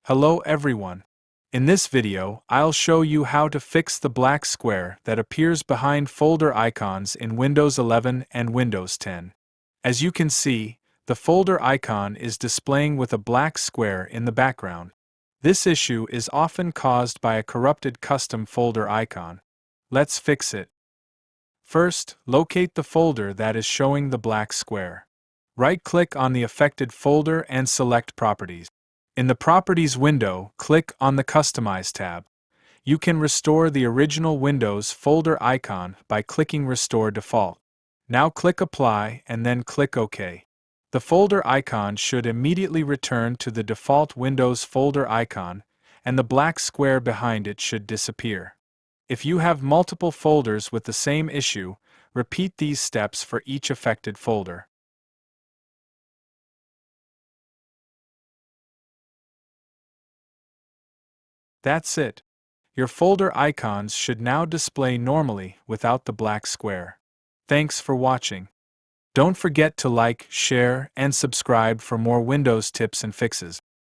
Hello everyone. In this video, I'll show you how to fix the black square that appears behind folder icons in Windows 11 and Windows 10. As you can see, the folder icon is displaying with a black square in the background. This issue is often caused by a corrupted custom folder icon. Let's fix it. First, locate the folder that is showing the black square. Right-click on the affected folder and select Properties. In the Properties window, click on the Customize tab. You can restore the original Windows folder icon by clicking Restore Default. Now click Apply and then click OK. The folder icon should immediately return to the default Windows folder icon, and the black square behind it should disappear. If you have multiple folders with the same issue, repeat these steps for each affected folder. That's it. Your folder icons should now display normally without the black square. Thanks for watching. Don't forget to like, share, and subscribe for more Windows tips and fixes.